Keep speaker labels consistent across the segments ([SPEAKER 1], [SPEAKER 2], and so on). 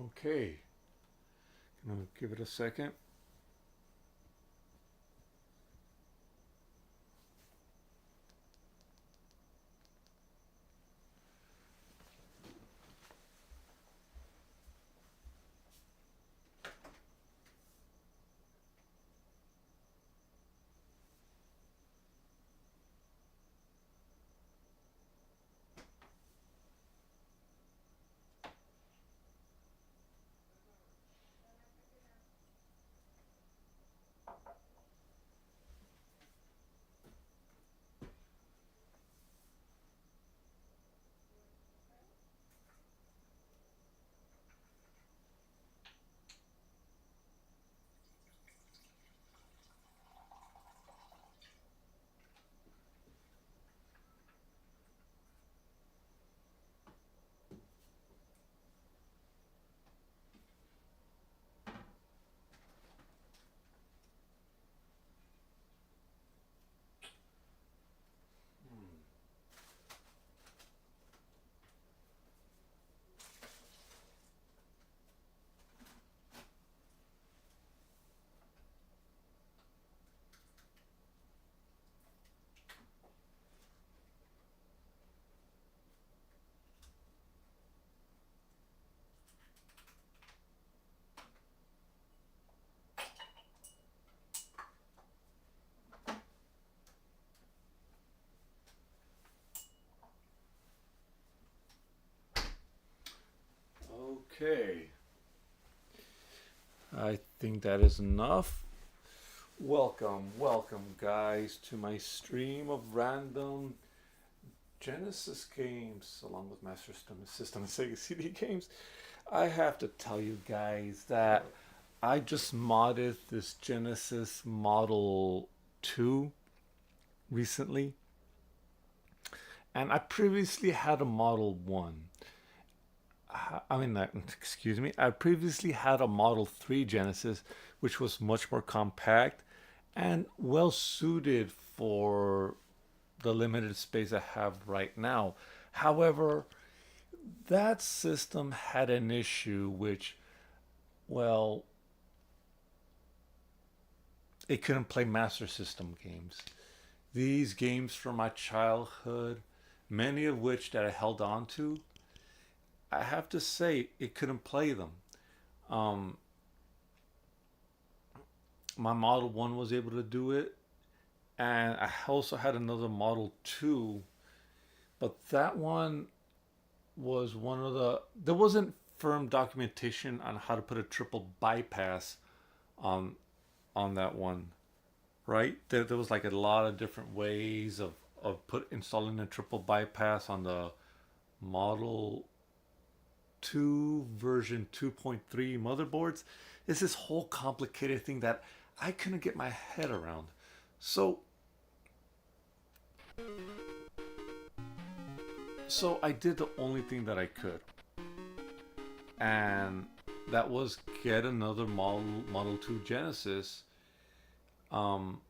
[SPEAKER 1] Okay, gonna give it a second. Okay, I think that is enough. Welcome, guys, to my stream of random Genesis games, along with Master System and Sega CD games. I have to tell you guys that I just modded this Genesis Model 2 recently, and I previously had a Model 1. Excuse me, I previously had a Model 3 Genesis, which was much more compact and well suited for the limited space I have right now. However, that system had an issue which, well, it couldn't play Master System games. These games from my childhood, many of which that I held on to, I have to say it couldn't play them. Um, my Model 1 was able to do it, and I also had another Model 2, but that one was one of there wasn't firm documentation on how to put a triple bypass on that one, right? There was like a lot of different ways of installing a triple bypass on the Model 2 version 2.3 motherboards. It's this whole complicated thing that I couldn't get my head around. So so I did the only thing that I could, and that was get another Model 2 Genesis. Um,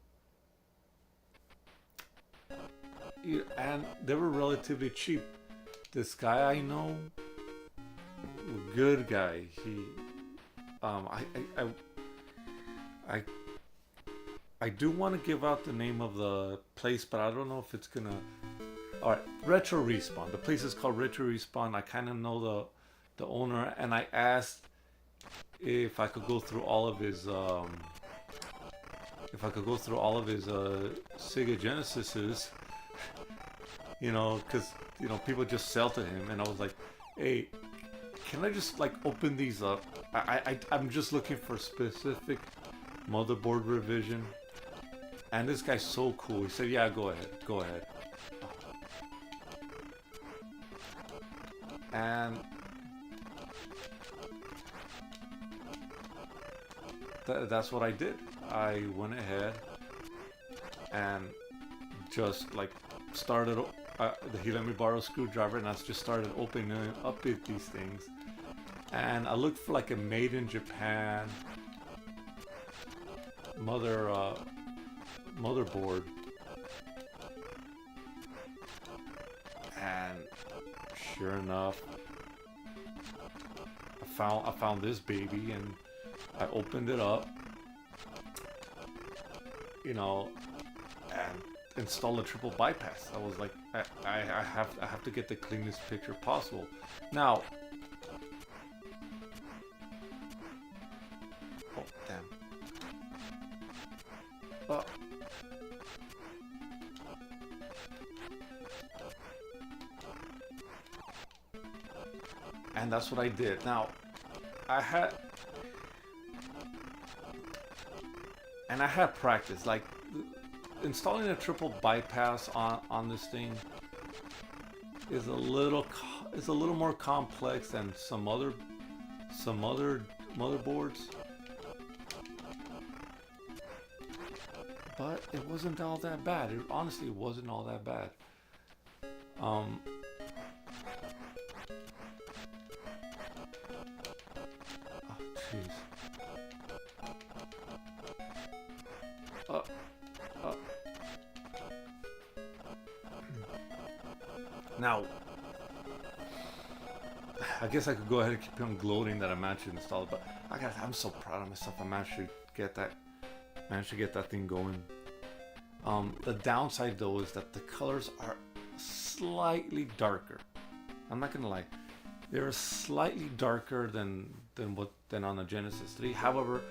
[SPEAKER 1] and they were relatively cheap. This guy I know, good guy. He, um, I, I, I, I, I do want to give out the name of the place, but I don't know if it's gonna. All right, Retro Respawn. The place is called Retro Respawn. I kind of know the owner, and I asked if I could go through all of his Sega Genesises, because people just sell to him, and I was like, hey, can I just like open these up? I'm just looking for specific motherboard revision, and this guy's so cool. He said, yeah, go ahead. And that's what I did. I went ahead and just like started. He let me borrow a screwdriver, and I just started opening up these things. And I looked for like a made in Japan motherboard, and sure enough, I I found this baby and I opened it up, you know, and installed a triple bypass. I was like, I have to get the cleanest picture possible. Now, oh damn. And that's what I did. Now, I had I had practice. Like installing a triple bypass on this thing is a little more complex than some other motherboards. But it wasn't all that bad. It honestly wasn't all that bad. Um, oh, jeez. Uh, uh. Now, I guess I could go ahead and keep on gloating that I managed to install it, but I'm so proud of myself. I managed to get that thing going. The downside though is that the colors are slightly darker. I'm not gonna lie, they're slightly darker than on the Genesis 3. However,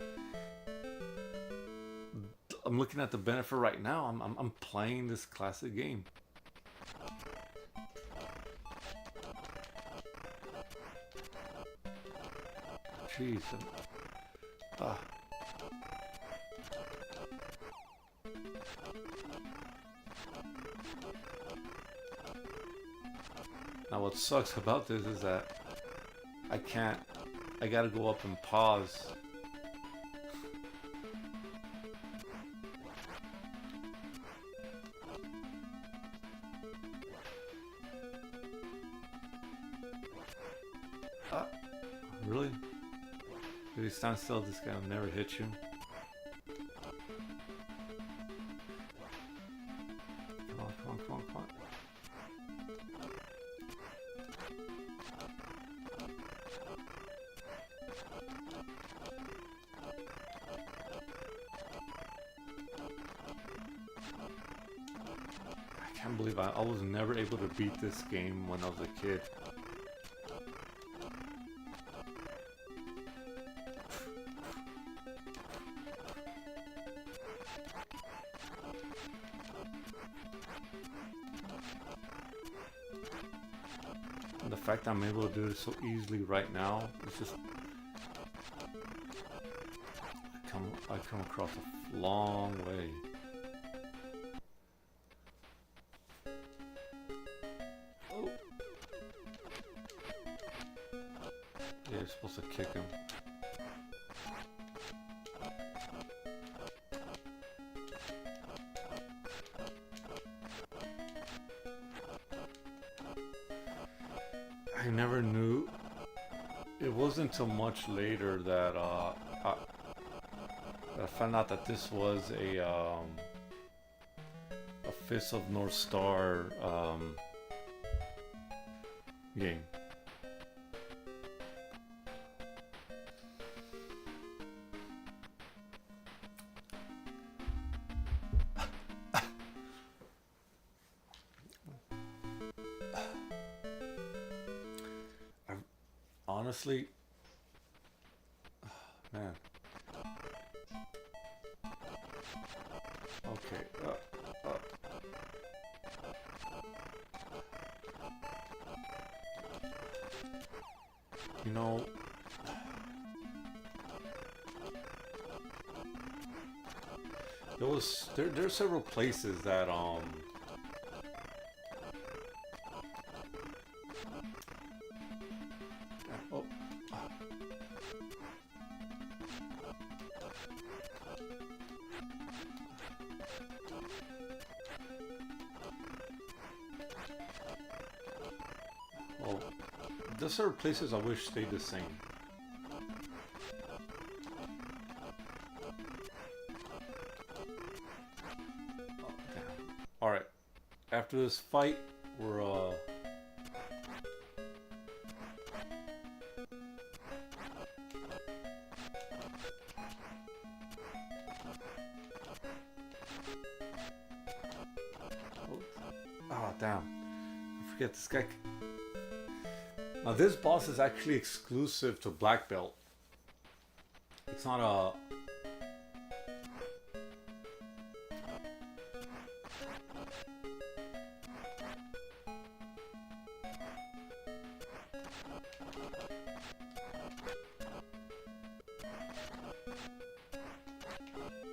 [SPEAKER 1] I'm looking at the benefit right now. I'm playing this classic game. Jeez. Now what sucks about this is that I gotta go up and pause. Really? If you stand still, this guy will never hit you. Come on, come on, come on, come on. I can't believe I was never able to beat this game when I was a kid. And the fact that I'm able to do it so easily right now, it's just I come across a long way. Oh. Yeah, you're supposed to kick him. I never knew. It wasn't until much later that I found out that this was a Fist of North Star game. Honestly, man. Okay. You know, there are several places that oh. Well, there's several places I wish stayed the same. Oh, damn. Alright. After this fight, we're damn. I forget this guy. Now this boss is actually exclusive to Black Belt. It's not a...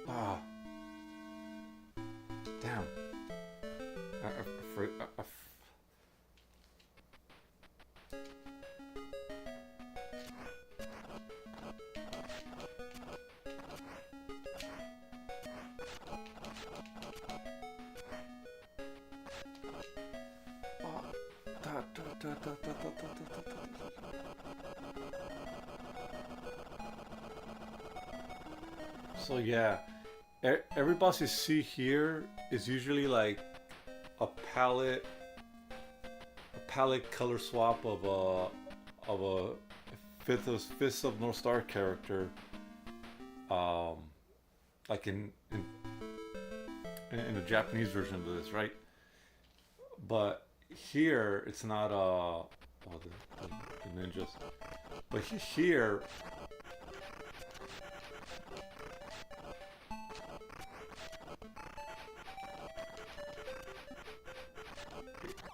[SPEAKER 1] Ah. Damn. So yeah, every boss you see here is usually like a palette, color swap of a fifth of North Star character, um, like in the Japanese version of this, right? But here it's not the ninjas, but here.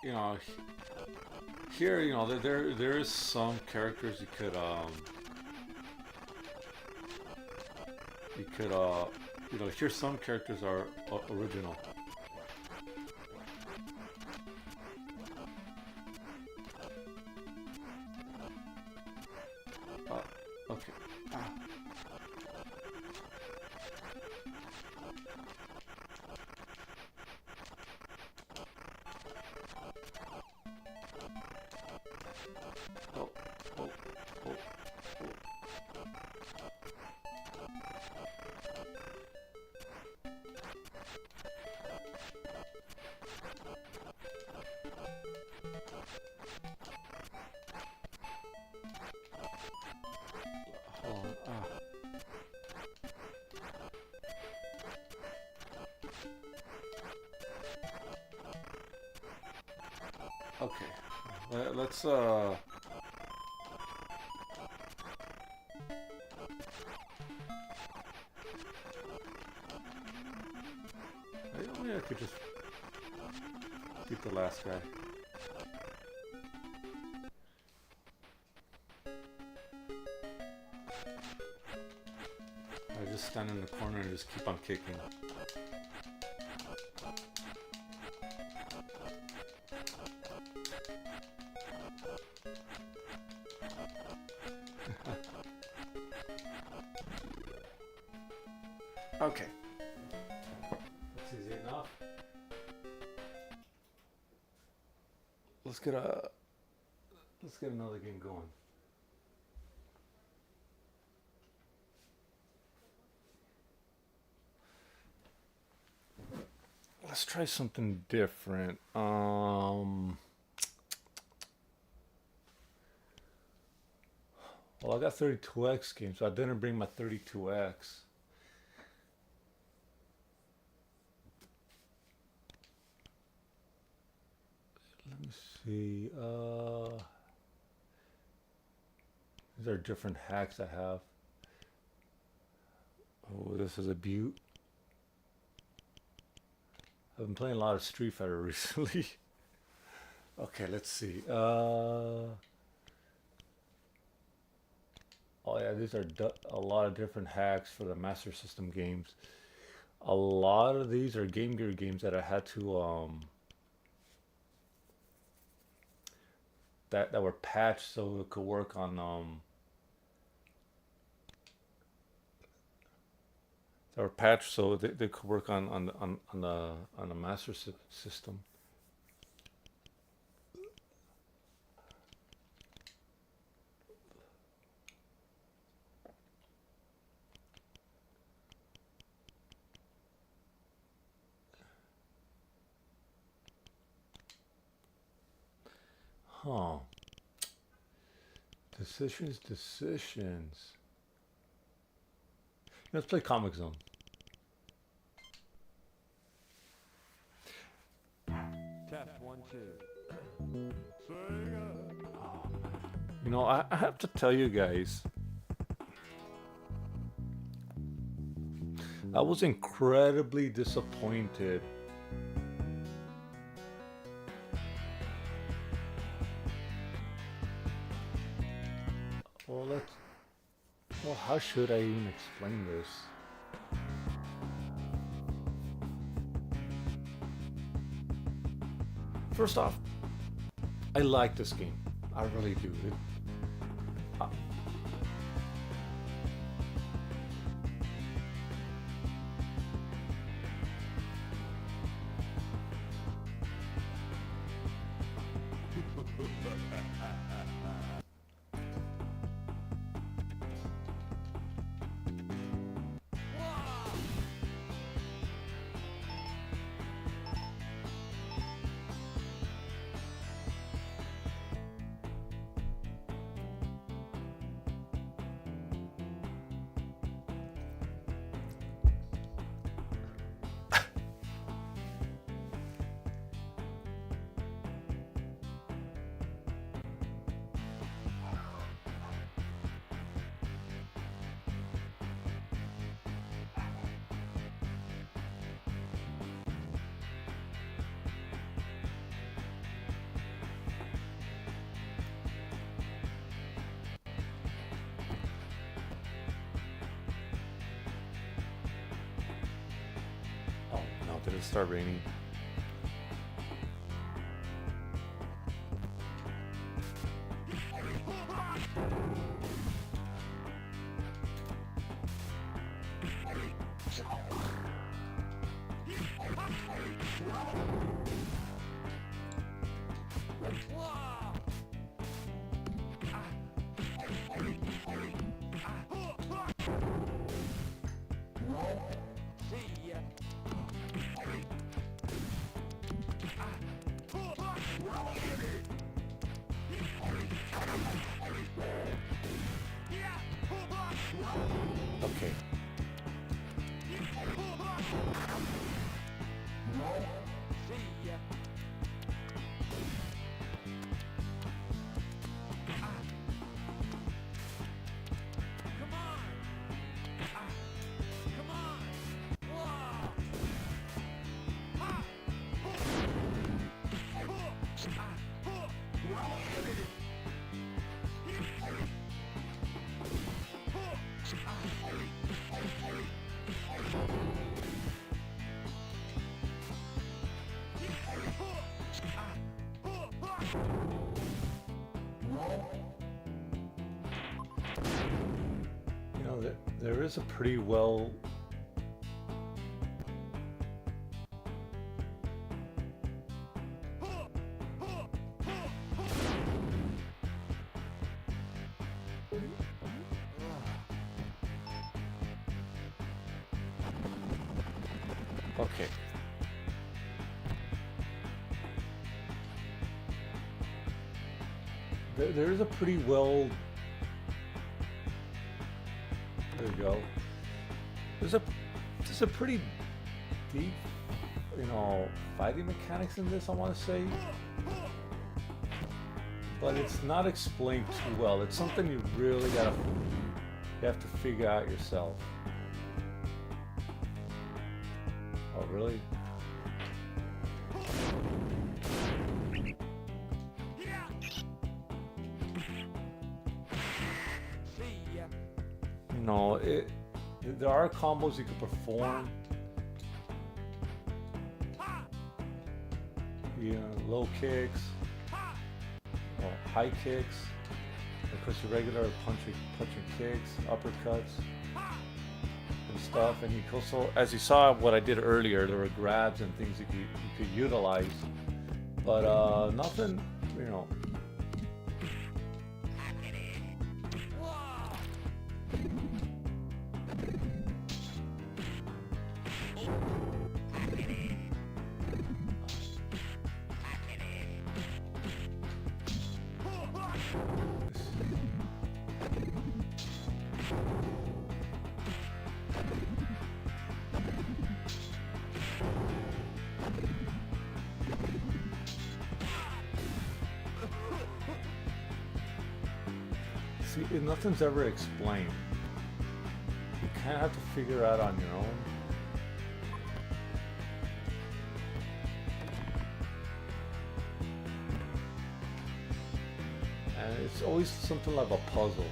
[SPEAKER 1] You know, here, you know, there is some characters you could you know, here some characters are original. Okay. Ah. Oh, oh, oh, oh. Hold on. Ah. Okay. Let's maybe I could just beat the last guy. I just stand in the corner and just keep on kicking. Okay. That's easy enough. Let's get another game going. Let's try something different. Well, I got 32X games, so I didn't bring my 32X. Let me see. These are different hacks I have. Oh, this is a beaut. I've been playing a lot of Street Fighter recently. Okay, let's see. Oh yeah, these are a lot of different hacks for the Master System games. A lot of these are Game Gear games that I had to that were patched so it could work on that were patched so they could work on the Master System. Huh. Decisions. Let's play Comic Zone.
[SPEAKER 2] Test 1
[SPEAKER 1] You know, I have to tell you guys, I was incredibly disappointed. Well, how should I even explain this? First off, I like this game. I really do. Uh, oh, no, did it start raining? Okay. You know, there is a pretty well. Okay. There is a pretty well. There you go. There's a pretty deep, you know, fighting mechanics in this, I want to say, but it's not explained too well. It's something you really you have to figure out yourself. Oh, really? No, there are combos you can perform. You know, low kicks, or high kicks, of course your regular punching kicks, uppercuts, and stuff. And you also, as you saw what I did earlier, there were grabs and things you could utilize, but nothing, you know. See, nothing's ever explained. You kind of have to figure out on your own. And it's always something like a puzzle.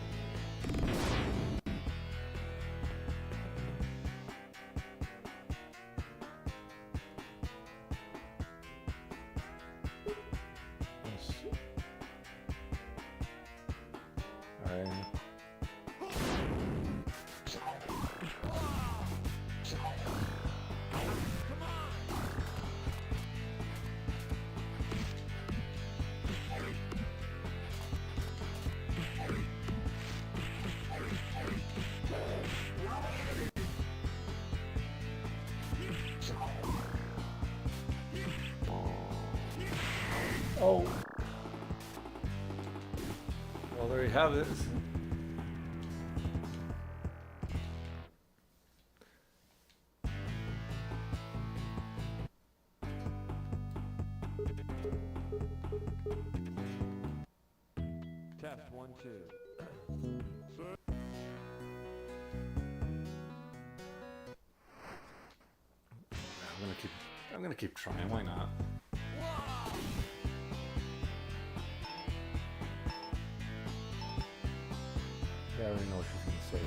[SPEAKER 1] Oh. Well, there you have it.
[SPEAKER 2] Test 1, 2.
[SPEAKER 1] I'm gonna keep trying. Why not? Yeah, I already know what she's gonna say.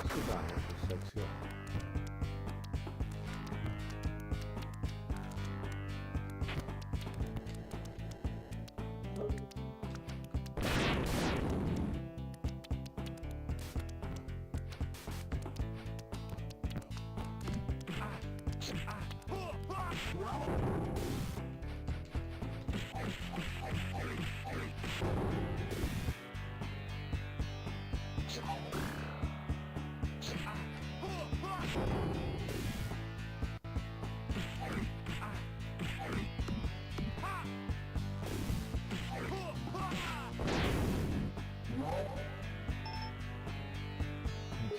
[SPEAKER 1] Sit down here for a sec, yeah.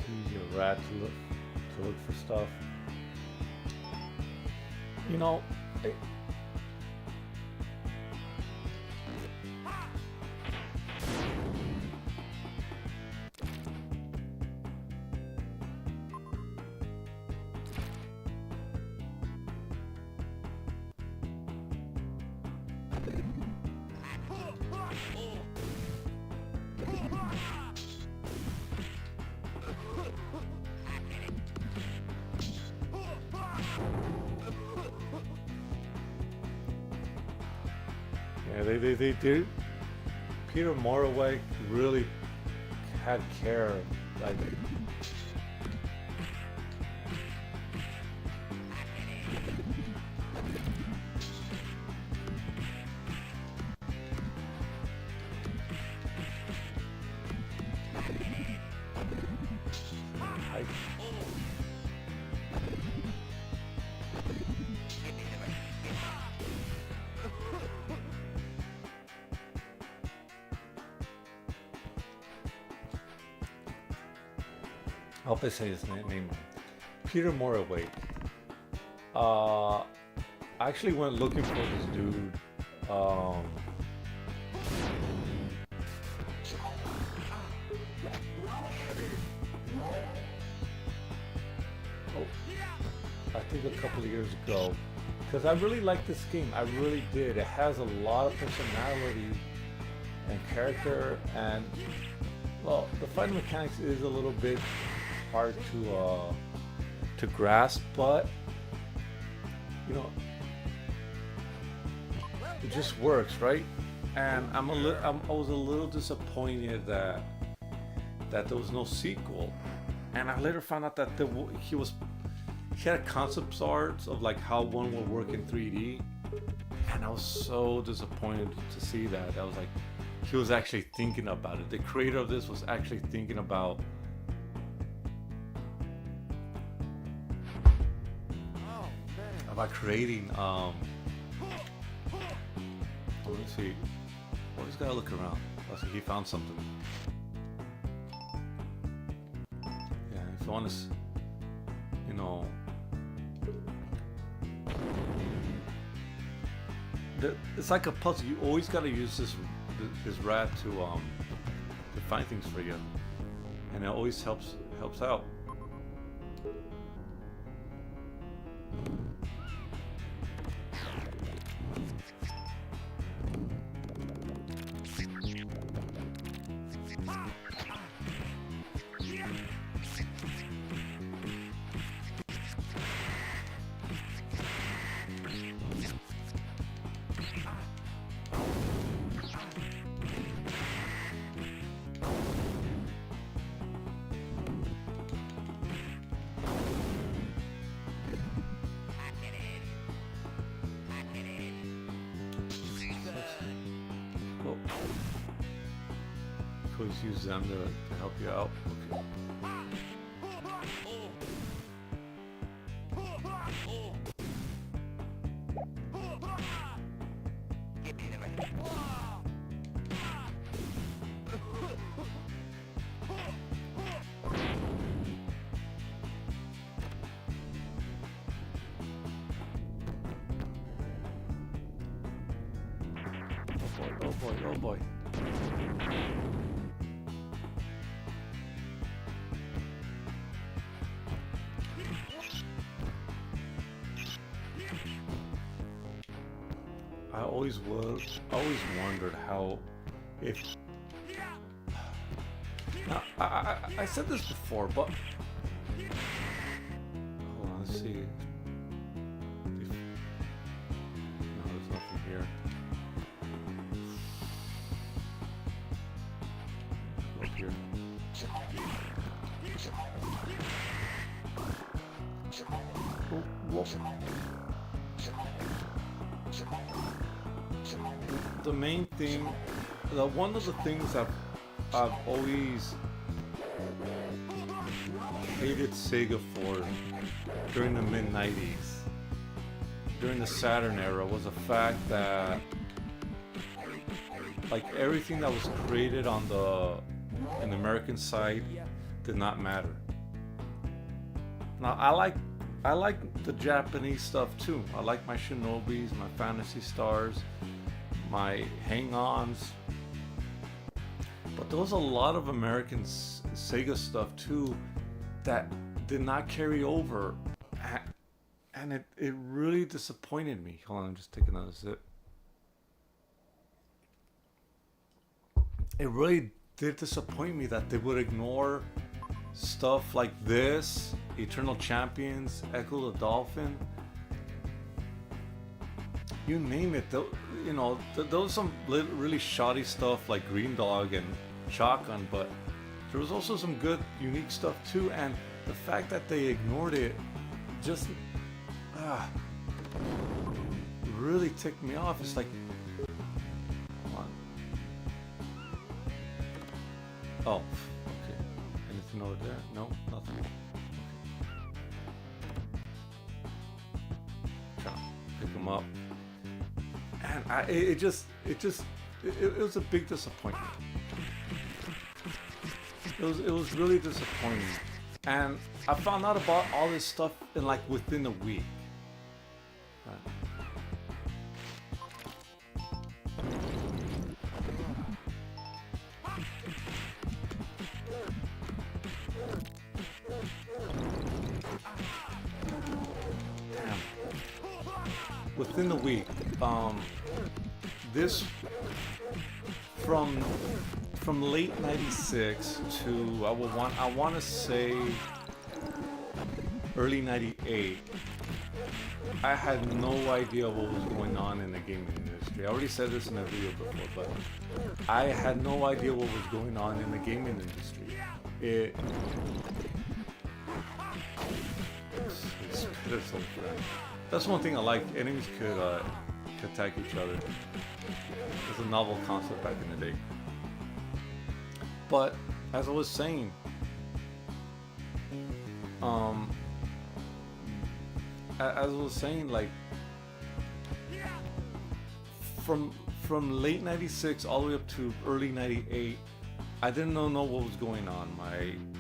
[SPEAKER 1] Use your rat to look for stuff. You know, yeah, they did. Peter Moraway really had care, like. I hope I say his name. Peter Moraway. I actually went looking for this dude. Oh, I think a couple of years ago, because I really liked this game. I really did. It has a lot of personality and character, and well, the fighting mechanics is a little bit hard to grasp, but you know, it just works, right? And I was a little disappointed that there was no sequel. And I later found out that he had concept arts of like how one would work in 3D, and I was so disappointed to see that. I was like, he was actually thinking about it. The creator of this was actually thinking about creating. Let me see. Always gotta look around. Oh, so he found something. Yeah, if you want to, you know, it's like a puzzle. You always gotta use this rat to find things for you, and it always helps out. Always use them to help you out. Okay. Oh boy, oh boy. I always wondered how, if, now, I said this before, but, hold on, let's see, no, there's nothing here. Up here. Oh, the main thing, one of the things I've always hated Sega for during the mid-90s, during the Saturn era, was the fact that like everything that was created on the American side did not matter. Now I like the Japanese stuff too. I like my Shinobis, my Fantasy Stars, my Hang-Ons. But there was a lot of American Sega stuff too that did not carry over. And it really disappointed me. Hold on, I'm just taking another sip. It really did disappoint me that they would ignore stuff like this, Eternal Champions, Echo the Dolphin, you name it. You know, there was some really shoddy stuff like Green Dog and Shotgun, but there was also some good, unique stuff too. And the fact that they ignored it just really ticked me off. It's like, come on. Oh, okay. Anything over there? No, nothing. Okay. Trying to pick them up. And it was a big disappointment. It was really disappointing. And I found out about all this stuff in like within a week. Right. Damn. Within the week, this from late '96 to I want to say early '98, I had no idea what was going on in the gaming industry. I already said this in a video before, but I had no idea what was going on in the gaming industry. It's pitiful. That's one thing I like. Enemies could attack each other. It's a novel concept back in the day. But as I was saying, like from late '96 all the way up to early '98, I didn't know what was going on.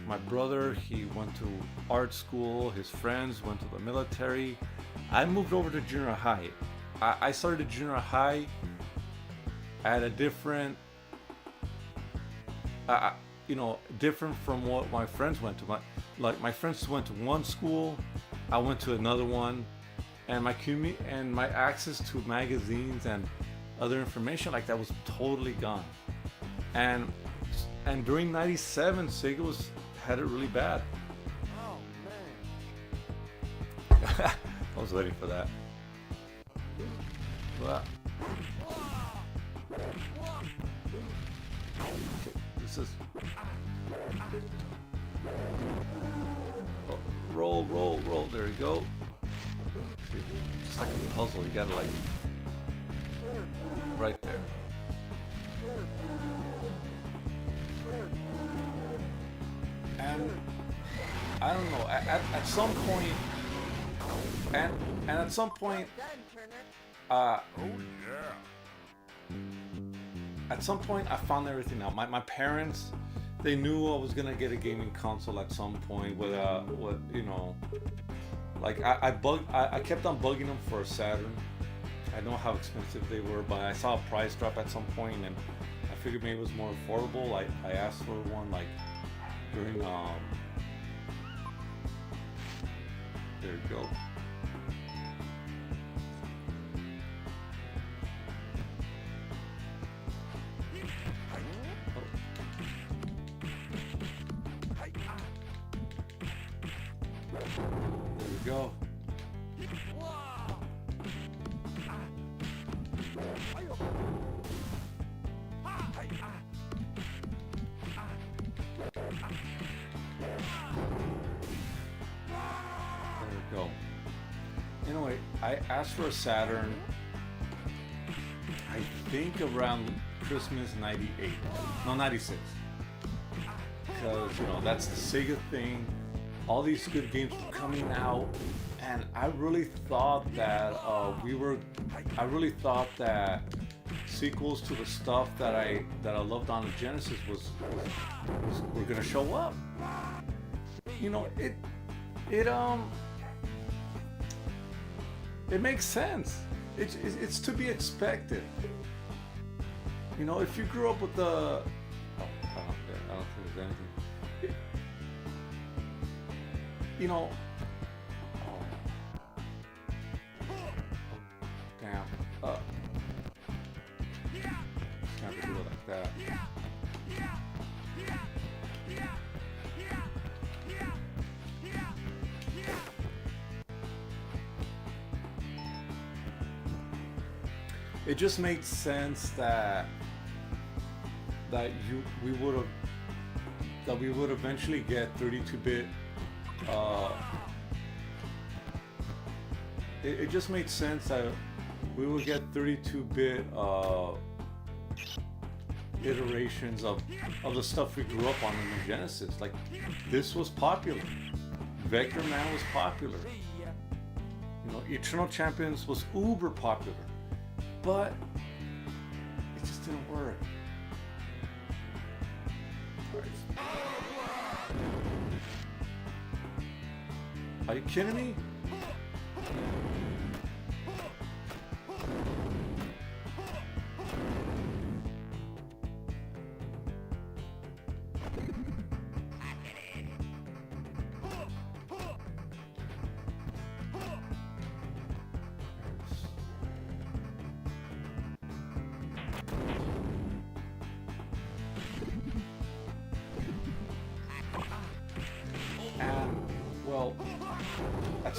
[SPEAKER 1] My brother, he went to art school. His friends went to the military. I moved over to junior high. I started junior high at a different, different from what my friends went to. My friends went to one school, I went to another one, and my access to magazines and other information like that was totally gone. And during '97, Sega had it really bad. Oh man! I was waiting for that. But, okay, this is roll. There you go. Just like a puzzle, you gotta like right there. And I don't know. At some point, and at some point, at some point, I found everything out. My parents, they knew I was gonna get a gaming console at some point. Like I kept on bugging them for a Saturn. I know how expensive they were, but I saw a price drop at some point, and I figured maybe it was more affordable. I asked for one like during there you go. There we go. Go. Anyway, I asked for a Saturn, I think around Christmas '98. No, '96. Because, that's the Sega thing. All these good games were coming out, and I really thought that sequels to the stuff that I loved on the Genesis were gonna show up. It makes sense. It's to be expected. If you grew up with the, I don't think there's anything. Damn. Can't do it like that. It just made sense that we would eventually get 32-bit. It just made sense that we would get 32-bit iterations of the stuff we grew up on in the Genesis. Like, this was popular. Vector Man was popular. Eternal Champions was uber popular. But it just didn't work. Are you kidding me?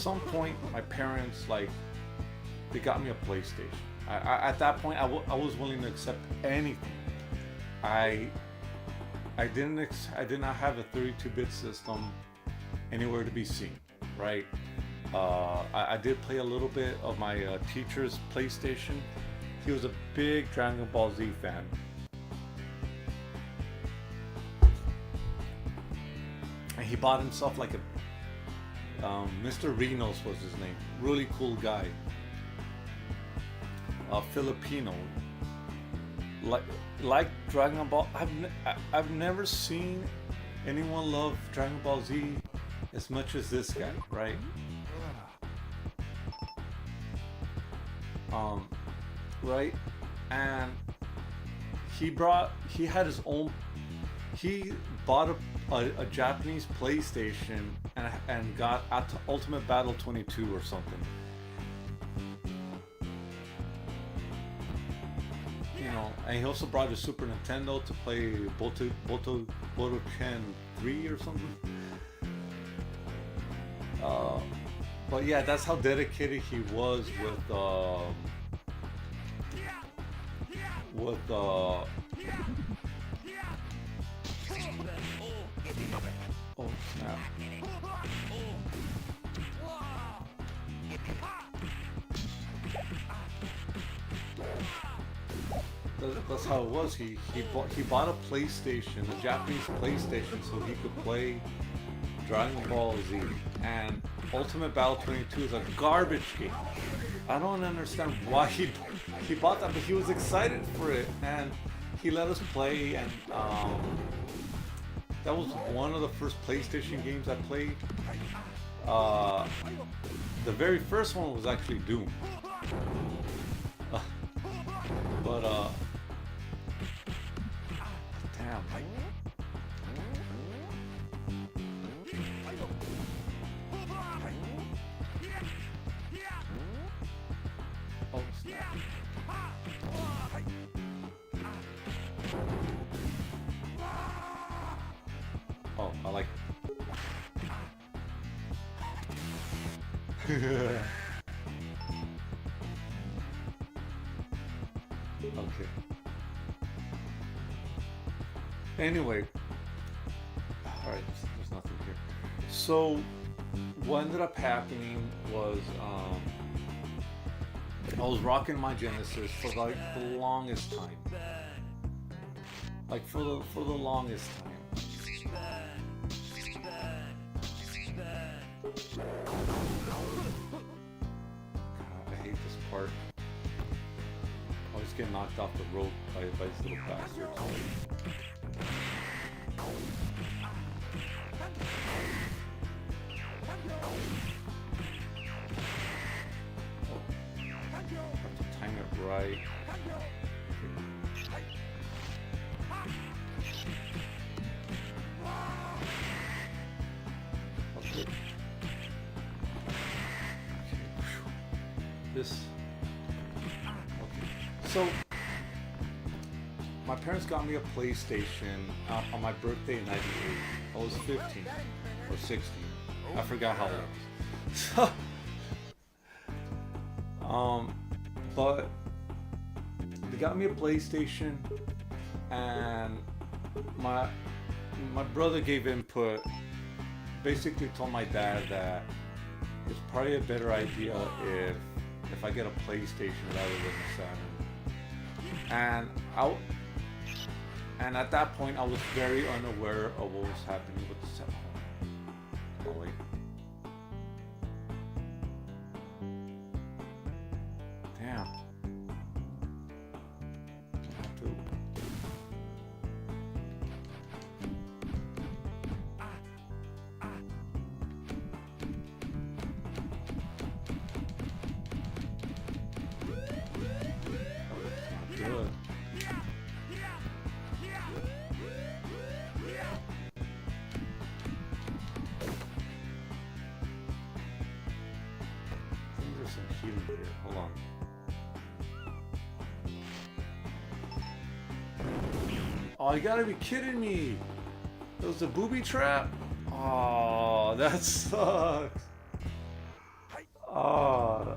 [SPEAKER 1] some point, my parents like they got me a PlayStation. At that point, I was willing to accept anything. I I did not have a 32-bit system anywhere to be seen, right? I did play a little bit of my teacher's PlayStation. He was a big Dragon Ball Z fan. And he bought himself like a Mr. Rinos was his name. Really cool guy. Filipino. Like Dragon Ball. I've never seen anyone love Dragon Ball Z as much as this guy, right? Right, and he bought a Japanese PlayStation and got Ultimate Battle 22 or something. You know, and he also brought a Super Nintendo to play Botoken 3 or something. But yeah, that's how dedicated he was with oh snap. That's how it was. He bought a PlayStation, a Japanese PlayStation, so he could play Dragon Ball Z. And Ultimate Battle 22 is a garbage game. I don't understand why he bought that, but he was excited for it, and he let us play. And that was one of the first PlayStation games I played. The very first one was actually Doom. But damn. Oh snap. Oh, I like okay. Anyway, alright, there's nothing here. So, what ended up happening was, I was rocking my Genesis for like the longest time. Like for the longest time. God, I hate this part. I always get knocked off the rope by these little bastards. Have to time it right. Okay. This. Okay. So, my parents got me a PlayStation on my birthday in '98. I was 15 or 16. I forgot how old I was. But they got me a PlayStation, and my brother gave input. Basically, told my dad that it's probably a better idea if I get a PlayStation rather than a Saturn. And at that point, I was very unaware of what was happening with the Saturn. Oh wait. Damn. I have to. Good. I think there's some healing here. Hold on. Oh, you gotta be kidding me! It was a booby trap? Oh, that sucks. Oh,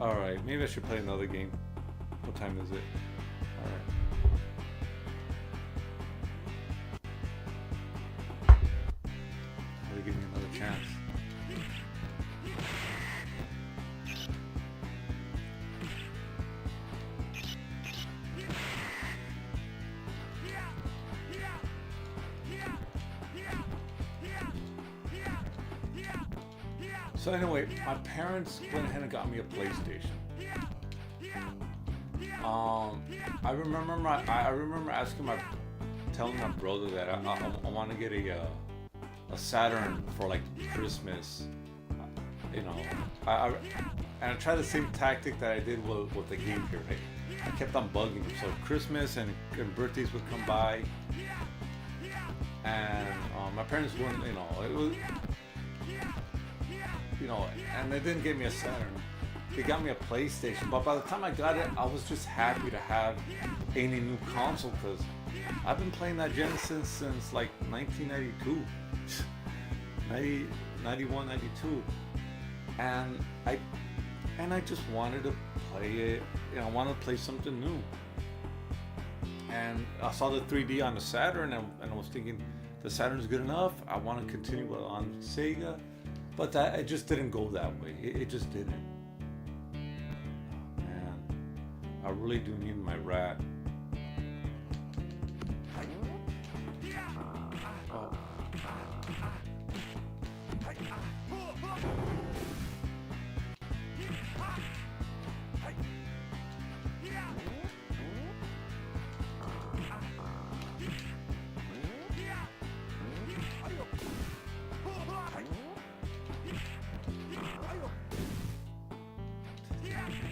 [SPEAKER 1] all right. Maybe I should play another game. What time is it? All right. I'll give me another chance. So anyway, my parents went ahead and got me a PlayStation. I remember I remember telling my brother that I want to get a Saturn for like Christmas. You know, I and I tried the same tactic that I did with the Game Gear. Right? I kept on bugging him. So Christmas and birthdays would come by, and my parents wouldn't. You know, it was. You know, and they didn't give me a Saturn. They got me a PlayStation. But by the time I got it, I was just happy to have any new console because I've been playing that Genesis since like 1992, 91, 92, and I just wanted to play it. You know, I wanted to play something new. And I saw the 3D on the Saturn, and I was thinking the Saturn's good enough. I want to continue on Sega. But it just didn't go that way. It just didn't. Oh, man, I really do need my rat. Oh.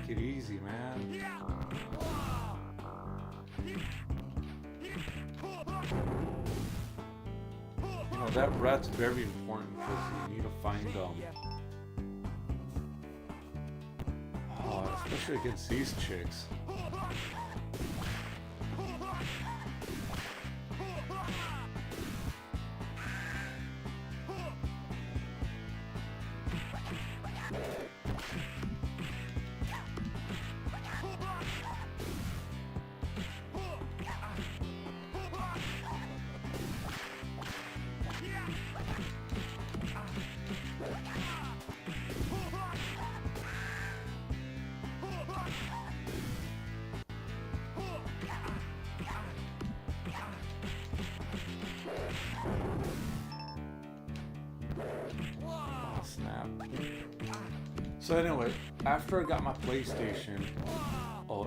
[SPEAKER 1] Take it easy, man. You know, that rat's very important because you need to find especially against these chicks. Snap. So anyway, after I got my PlayStation,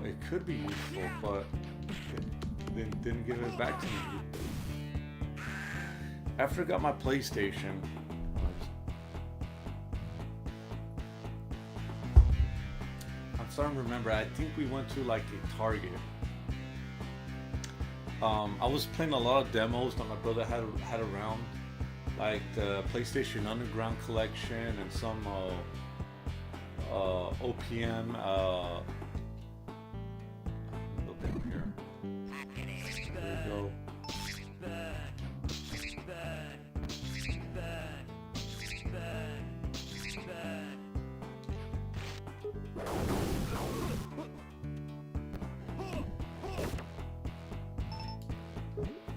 [SPEAKER 1] it could be useful, but they didn't give it back to me. After I got my PlayStation, I'm starting to remember, I think we went to like a Target. I was playing a lot of demos that my brother had around, like the PlayStation Underground collection and some OPM. Go down here. There we go.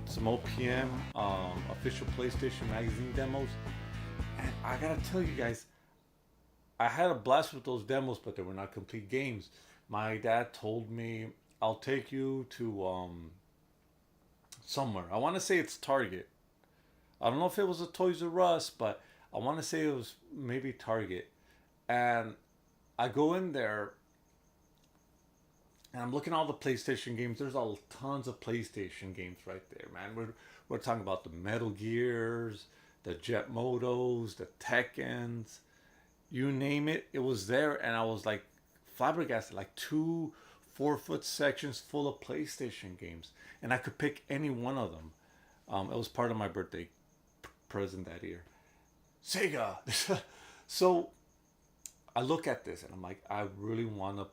[SPEAKER 1] Some OPM, official PlayStation magazine demos, and I gotta tell you guys, I had a blast with those demos, but they were not complete games. My dad told me, "I'll take you to somewhere." I want to say it's Target. I don't know if it was a Toys R Us, but I want to say it was maybe Target. And I go in there and I'm looking at all the PlayStation games. There's all tons of PlayStation games right there, man. We're talking about the Metal Gears, the Jet Motos, the Tekkens, you name it. It was there, and I was like flabbergasted. Like 2 4-foot sections full of PlayStation games, and I could pick any one of them. It was part of my birthday present that year. Sega. So I look at this and I'm like, I really want to,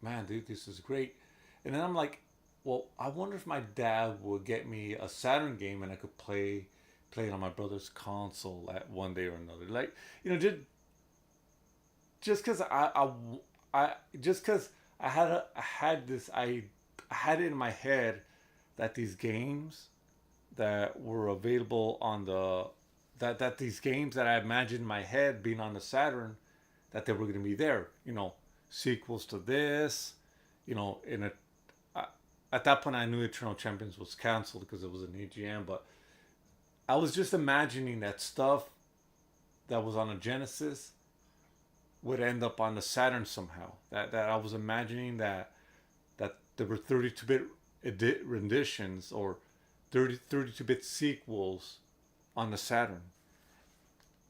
[SPEAKER 1] man, dude, this is great. And then I'm like, well, I wonder if my dad would get me a Saturn game and I could play play it on my brother's console at one day or another. Like, you know, just because just because I had this, I had it in my head that these games that were available on the that these games that I imagined in my head being on the Saturn, that they were going to be there. You know, sequels to this. You know, I, at that point I knew Eternal Champions was canceled because it was an EGM, but I was just imagining that stuff that was on a Genesis would end up on the Saturn somehow. That I was imagining that there were 32-bit renditions or 32-bit sequels on the Saturn.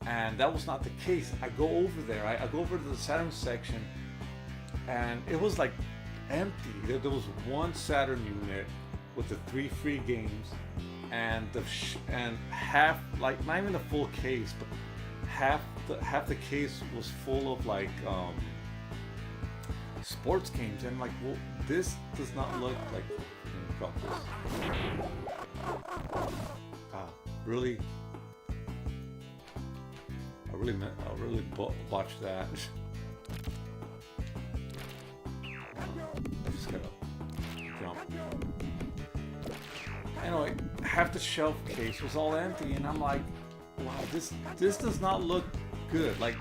[SPEAKER 1] And that was not the case. I go over there. I go over to the Saturn section, and it was like empty. There was one Saturn unit with the 3 free games, and and half, like, not even the full case, but half the case was full of like sports games. And I'm like, well, this does not look like. Drop this. Really. I really botched that. I just gotta jump. Anyway, half the shelf case was all empty, and I'm like, wow, this does not look good. Like,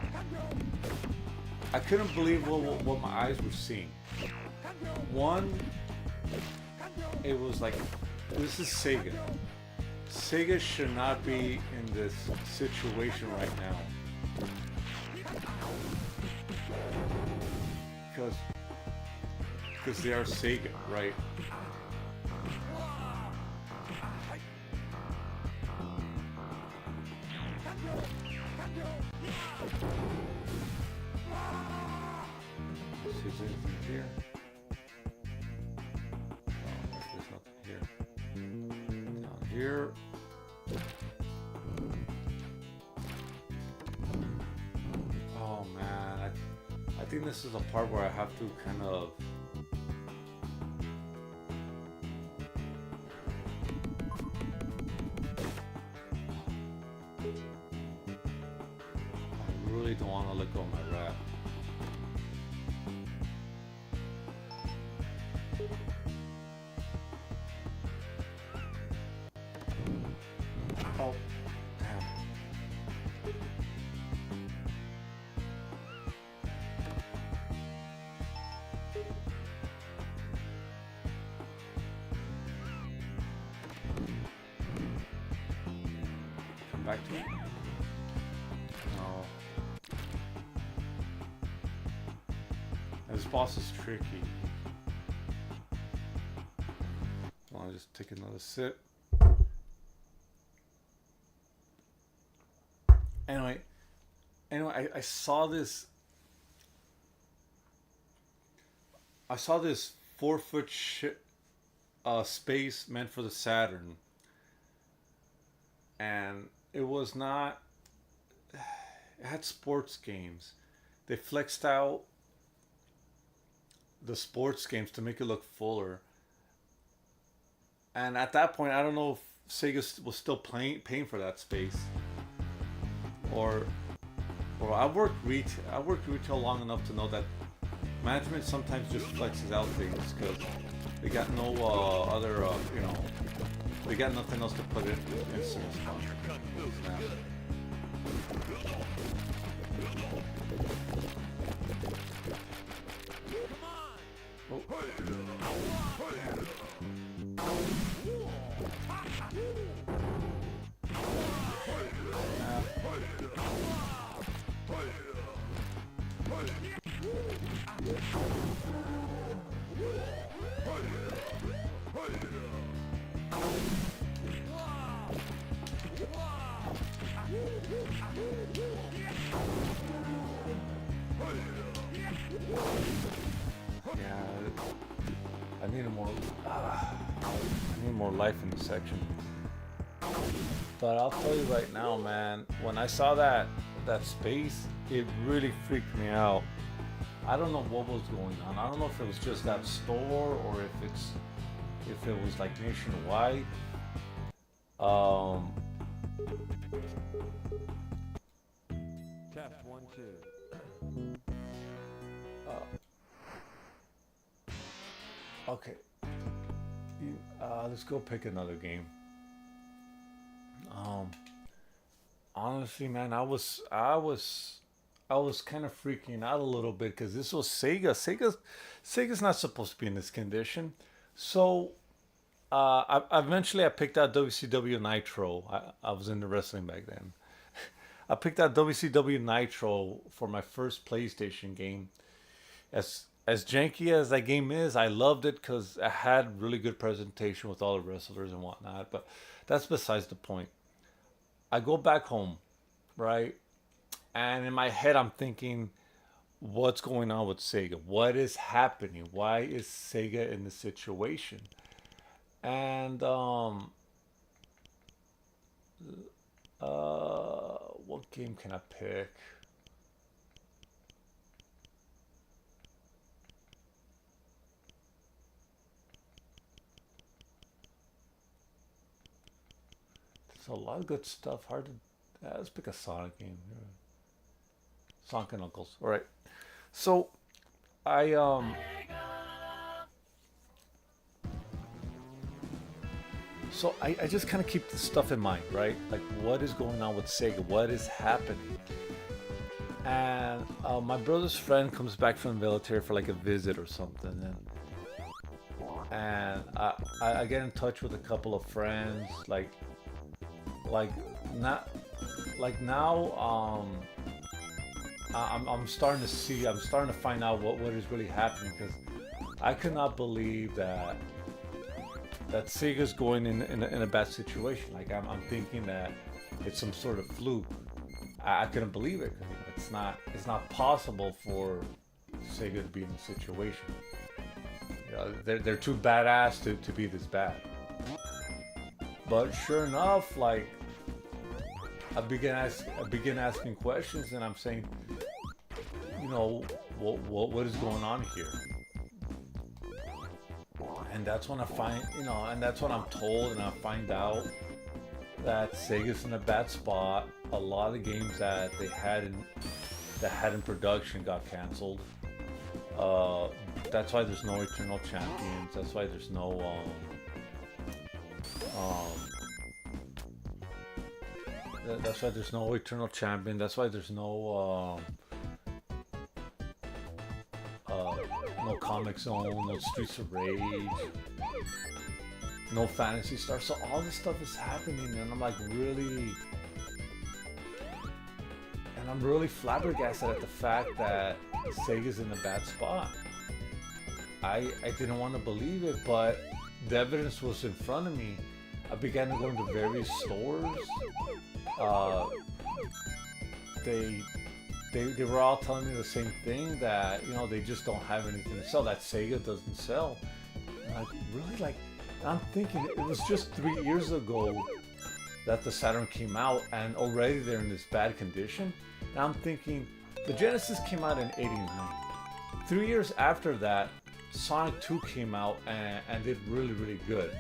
[SPEAKER 1] I couldn't believe what my eyes were seeing. One, it was like, this is Sega. Sega should not be in this situation right now. Because they are Sega, right? See if there's anything here. Oh, there's nothing here. Down here. Oh man, I think this is a part where I have to kind of don't want to let go of my wrap. Oh, damn. Come back to it. No. This boss is tricky. I'll just take another sip. Anyway, I saw this. I saw this 4-foot space meant for the Saturn, and it was not. It had sports games. They flexed out the sports games to make it look fuller. And at that point, I don't know if Sega was still paying for that space, or I worked retail long enough to know that management sometimes just flexes out things because they got no other they got nothing else to put in instruments on. I need more life in this section. But I'll tell you right now, man, when I saw that space, it really freaked me out. I don't know what was going on. I don't know if it was just that store or if it was like nationwide.
[SPEAKER 2] Test one, two.
[SPEAKER 1] Okay. Let's go pick another game. Um, Honestly, man, I was kind of freaking out a little bit because this was Sega. Sega's not supposed to be in this condition. So, eventually I picked out WCW Nitro. I was into wrestling back then. I picked out WCW Nitro for my first PlayStation game. As janky as that game is, I loved it because it had really good presentation with all the wrestlers and whatnot. But that's besides the point. I go back home, right? And in my head, I'm thinking, what's going on with Sega? What is happening? Why is Sega in this situation? And what game can I pick? There's a lot of good stuff. Hard to. Let's pick a Sonic game. Sonic and Knuckles. All right. So I I just kind of keep this stuff in mind, right? Like what is going on with Sega? What is happening? And my brother's friend comes back from the military for like a visit or something, and I get in touch with a couple of friends, like not like now I'm starting to see, I'm starting to find out what is really happening because I could not believe that Sega's going in a bad situation. Like I'm thinking that it's some sort of fluke. I couldn't believe it. It's not possible for Sega to be in this situation. You know, they're too badass to be this bad. But sure enough, like I begin asking questions, and I'm saying, you know, what is going on here? And that's when I find, you know, and that's when I'm told, and I find out that Sega's in a bad spot. A lot of the games that they had in production got canceled. That's why there's no Eternal Champions. That's why there's no that's why there's no Eternal Champion. That's why there's no Comic Zone, no Streets of Rage, no Fantasy Star. So all this stuff is happening, and I'm really flabbergasted at the fact that Sega's in a bad spot. I didn't want to believe it, but the evidence was in front of me. I began to go into various stores. Uh, they they were all telling me the same thing, that you know they just don't have anything to sell, that Sega doesn't sell. And like, really, like, I'm thinking it was just 3 years ago that the Saturn came out, and already they're in this bad condition. And I'm thinking the Genesis came out in '89. 3 years after that, Sonic 2 came out and did really, really good.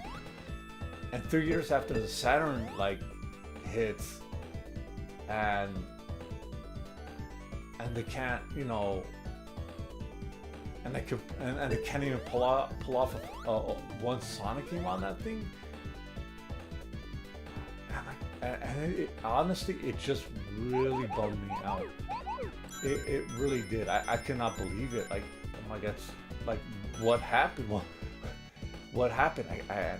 [SPEAKER 1] And 3 years after the Saturn like hits, and they can't, you know, and they can't even pull off one Sonic game on that thing. And honestly, it just really bummed me out. It really did. I cannot believe it. Like, oh my God, like, what happened? Well, what happened? I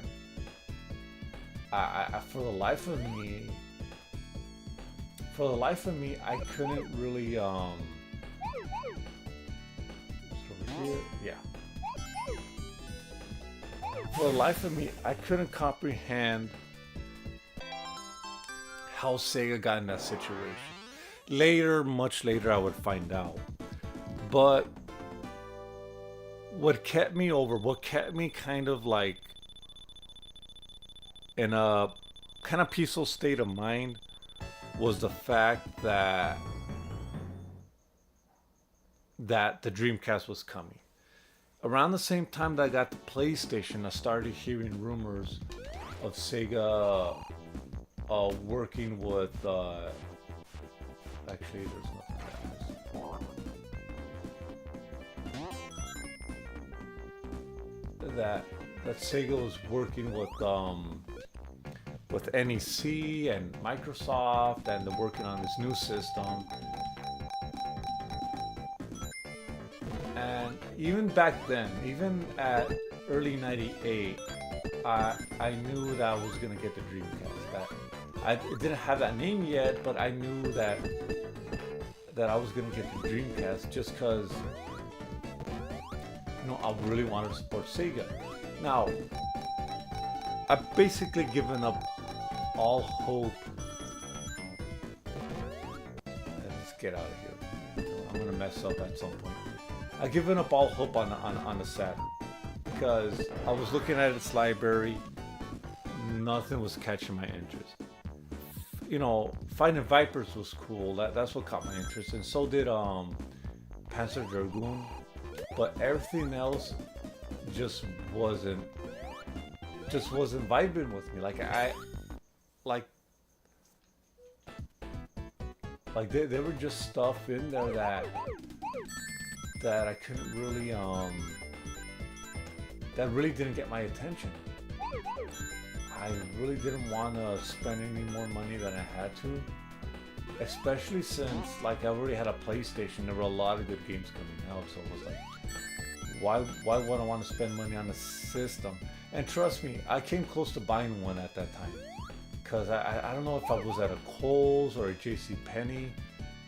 [SPEAKER 1] for the life of me, I couldn't really just over here, yeah. For the life of me, I couldn't comprehend how Sega got in that situation. Later, much later, I would find out. But what kept me kind of like in a kind of peaceful state of mind was the fact that the Dreamcast was coming. Around the same time that I got the PlayStation, I started hearing rumors of Sega working with actually there's nothing that Sega was working with NEC and Microsoft, and they're working on this new system. And even back then, even at early '98, I knew that I was gonna get the Dreamcast. That I didn't have that name yet, but I knew that I was gonna get the Dreamcast just because I really wanted to support Sega. Now, I've basically given up all hope. Let's get out of here. I'm gonna mess up at some point. I've given up all hope on the Saturn because I was looking at its library. Nothing was catching my interest. Fighting Vipers was cool. That's what caught my interest, and so did Panzer Dragoon. But everything else just wasn't vibing with me. There were just stuff in there that I couldn't really that really didn't get my attention. I really didn't want to spend any more money than I had to, especially since I already had a PlayStation. There were a lot of good games coming out, so it was like, why would I want to spend money on a system? And trust me, I came close to buying one at that time, because I don't know if I was at a Kohl's or a JCPenney.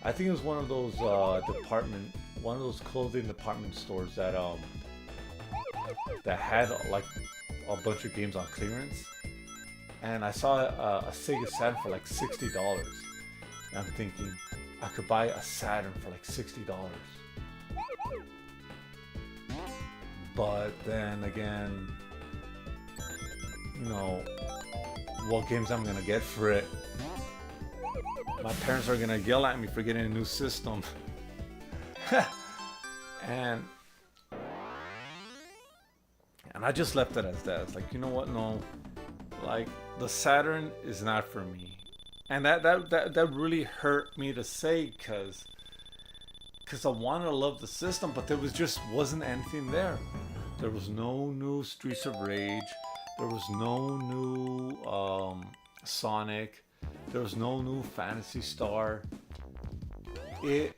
[SPEAKER 1] I think it was one of those clothing department stores that had like a bunch of games on clearance. And I saw a Sega Saturn for like $60. And I'm thinking, I could buy a Saturn for like $60. But then again, what games I'm gonna get for it. My parents are gonna yell at me for getting a new system. and I just left it as that. It's like, you know what? No, the Saturn is not for me. And that really hurt me to say, because I wanted to love the system, but there wasn't anything there. There was no new Streets of Rage. There was no new Sonic. There was no new Phantasy Star. It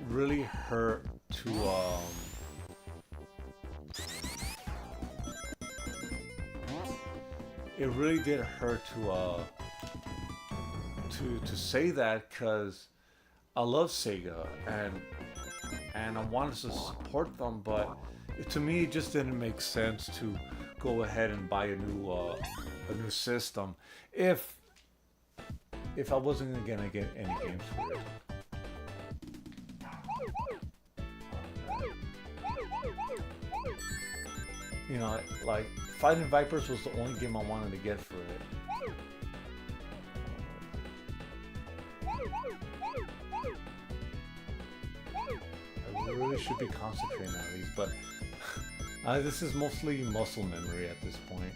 [SPEAKER 1] really hurt to it really did hurt to say that, because I love Sega and I wanted to support them, but to me it just didn't make sense to go ahead and buy a new system if I wasn't gonna get any games for it. Fighting Vipers was the only game I wanted to get for it. I really should be concentrating on these, but this is mostly muscle memory at this point.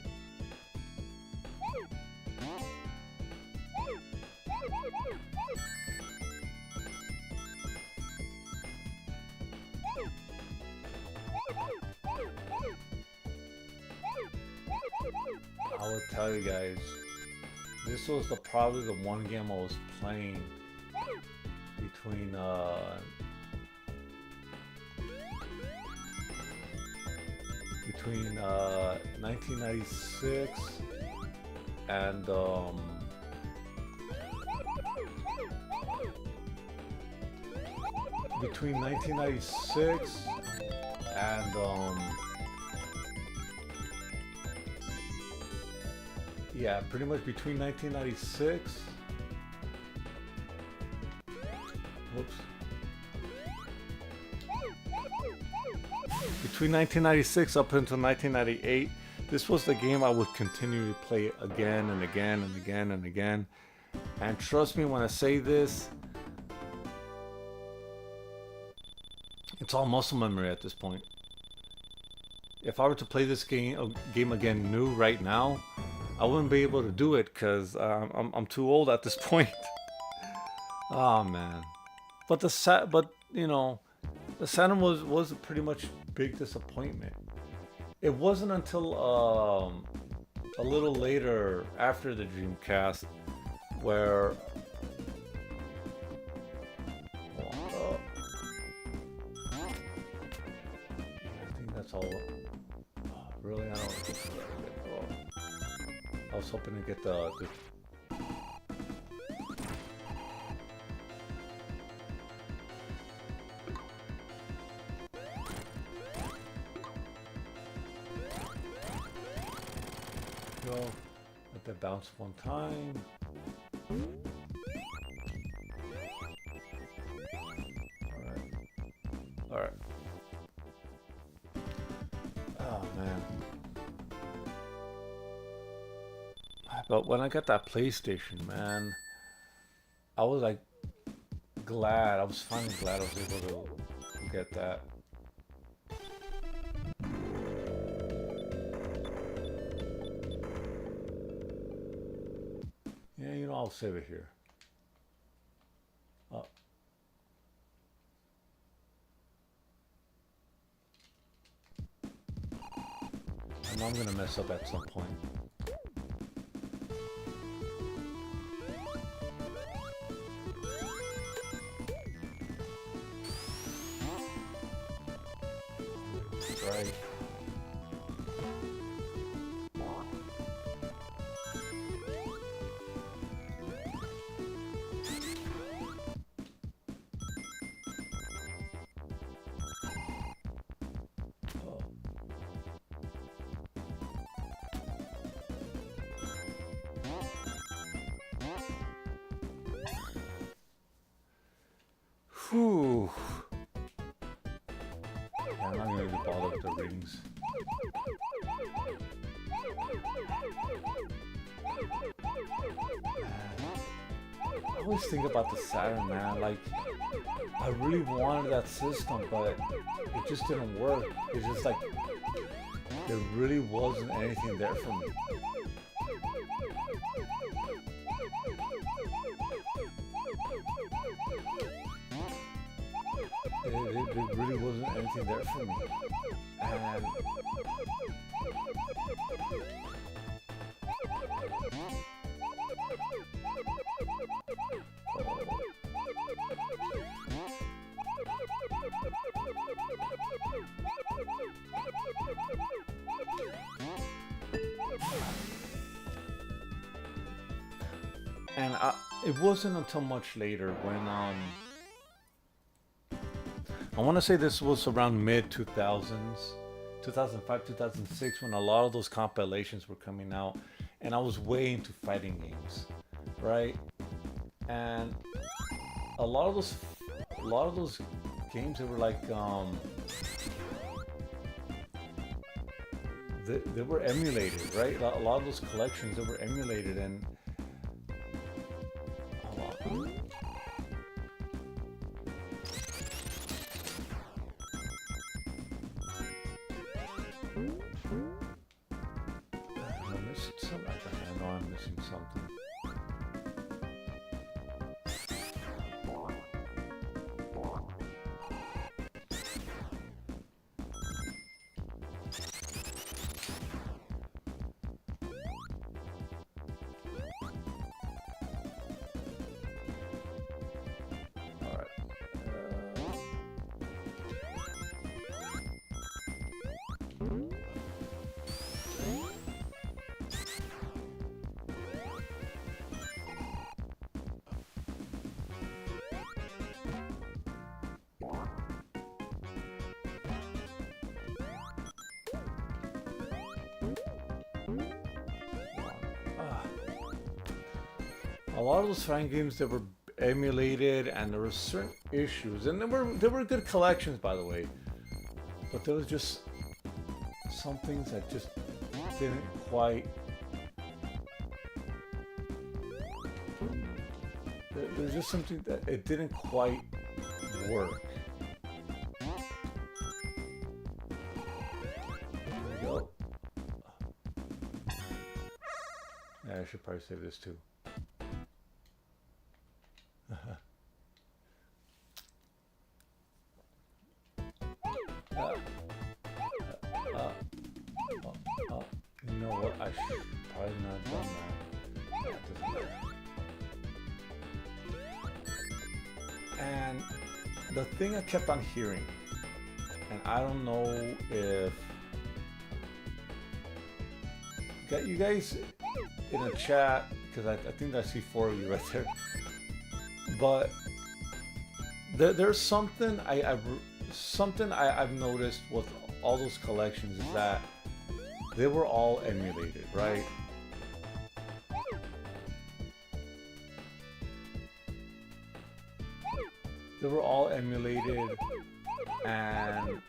[SPEAKER 1] I will tell you guys, this was probably the one game I was playing between 1996 and between 1996 and yeah, pretty much between 1996. Whoops. Between 1996 up until 1998, this was the game I would continue to play again and again and again and again. And trust me when I say this, it's all muscle memory at this point. If I were to play this game again new right now, I wouldn't be able to do it because I'm too old at this point. Oh man. But but you know, the Saturn was pretty much big disappointment. It wasn't until a little later after the Dreamcast where I think that's all. Oh, really, I don't. I was hoping to get the go. Let that bounce one time. All right. Oh man. But when I got that PlayStation, man, I was like glad. I was finally glad I was able to get that. Yeah, you know, I'll save it here. Uh, I know I'm gonna mess up at some point. Right. Whew. Yeah, I'm not gonna be bothered with the rings. I always think about the Saturn, man. Like, I really wanted that system, but it just didn't work. It's just like there really wasn't anything there for me. It really wasn't anything there for me. And it wasn't until much later when I want to say this was around mid 2000s, 2005, 2006, when a lot of those compilations were coming out, and I was way into fighting games, right? And a lot of those games, they were like they were emulated, right? A lot of those collections, they were emulated, and I know I'm missing something. A lot of those fighting games that were emulated, and there were certain issues, and there were good collections, by the way, but there was just some things that just didn't quite. There's just something that it didn't quite work. There we go. I should probably save this too. uh, uh, you know what? I should probably not done that. That doesn't matter. And the thing I kept on hearing, and I don't know if you guys in a chat, because I think I see 4 of you right there, but there's something I've noticed with all those collections is that they were all emulated, right? They were all emulated, and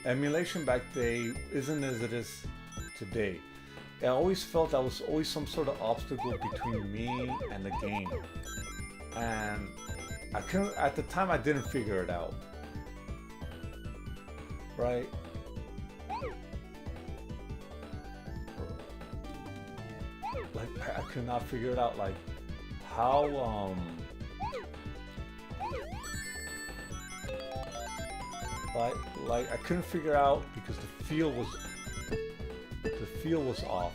[SPEAKER 1] emulation back then isn't as it is today. I always felt that was always some sort of obstacle between me and the game, and I couldn't, at the time I didn't figure it out, right? Like I could not figure it out, like how like I couldn't figure out because the feel was off.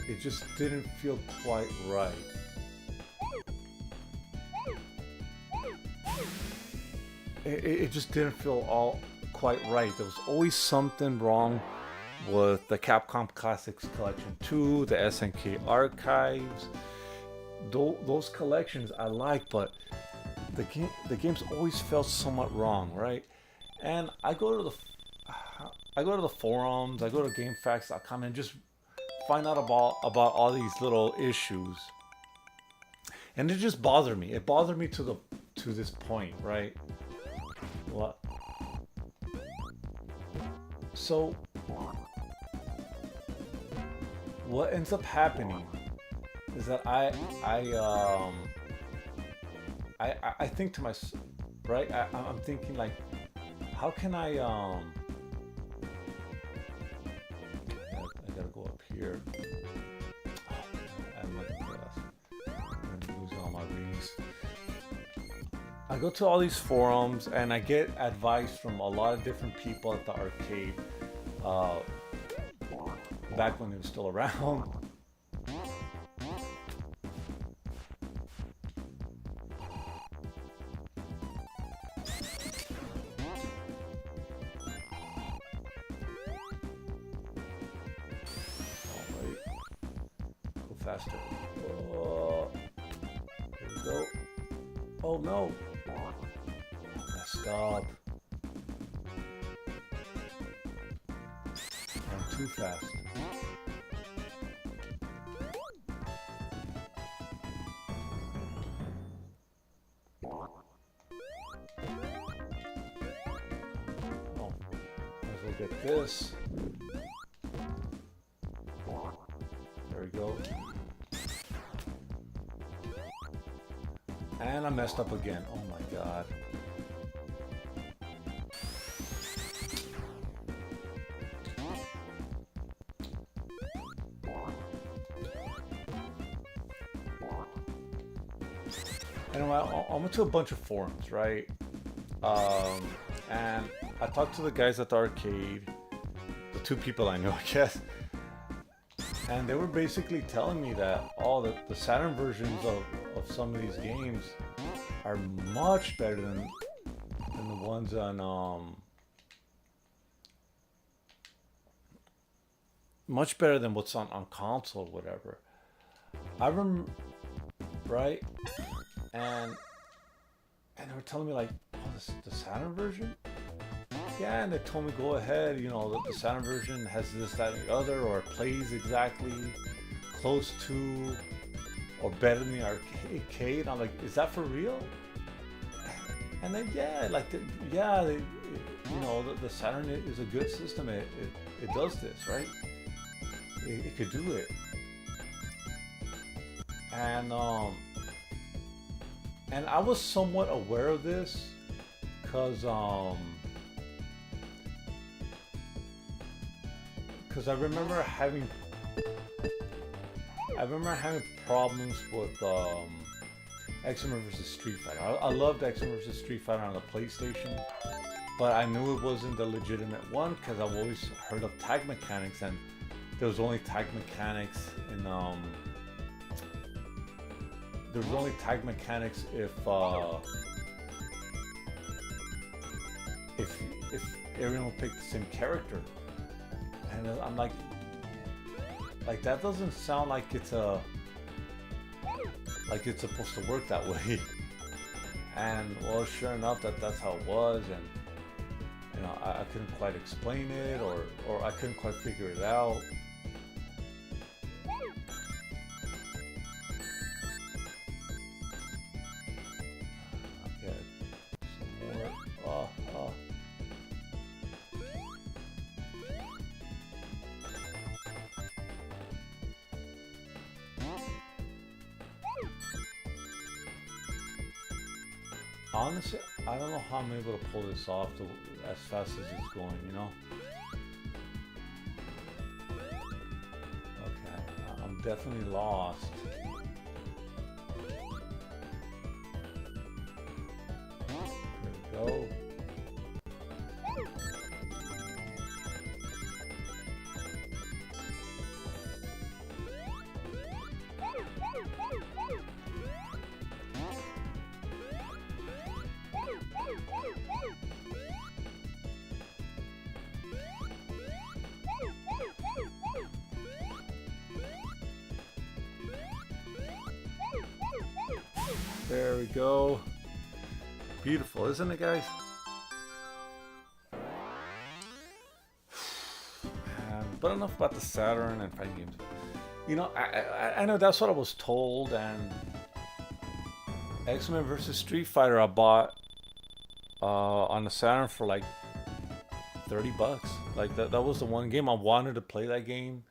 [SPEAKER 1] It just didn't feel quite right. It just didn't feel all quite right. There was always something wrong with the Capcom Classics Collection 2, the SNK Archives. Those collections I like, but the games always felt somewhat wrong, right? And I go to the forums, I go to GameFAQs.com and just find out about all these little issues, and it just bothered me. It bothered me to this point, right? What? So what ends up happening is that I think to myself, right? I'm thinking like, how can I gotta go up here. I'm losing all my readings. I go to all these forums and I get advice from a lot of different people at the arcade, back when it was still around. Faster. Oh, here we go. Oh no! Messed up. I'm too fast. Oh, might as well get this. There we go. And I messed up again. Oh my god. Anyway, I went to a bunch of forums, right? And I talked to the guys at the arcade, the 2 people I know, I guess. And they were basically telling me that all the Saturn versions of some of these games are much better than the ones on much better than what's on console, whatever. I remember, right? And they were telling me like, oh, the Saturn version? Yeah, and they told me go ahead, you know, the Saturn version has this, that, and the other, or plays exactly close to or better than the arcade. I'm like, is that for real? And then yeah, like you know, the Saturn is a good system. It does this, right? It could do it. And I was somewhat aware of this because I remember having I remember having problems with X-Men vs. Street Fighter. I loved X-Men vs. Street Fighter on the PlayStation, but I knew it wasn't the legitimate one because I've always heard of tag mechanics, and there was only tag mechanics in there was only tag mechanics if everyone picked the same character, and I'm like that doesn't sound like it's supposed to work that way. And well, sure enough, that's how it was, and you know, I couldn't quite explain it, or I couldn't quite figure it out. Okay, some more. Honestly, I don't know how I'm able to pull this off as fast as it's going, you know? Okay, I'm definitely lost. There we go. There we go. Beautiful, isn't it, guys? But enough about the Saturn and fighting games. You know, I know that's what I was told, and X-Men vs. Street Fighter I bought on the Saturn for like $30. Like that was the one game I wanted to play that game.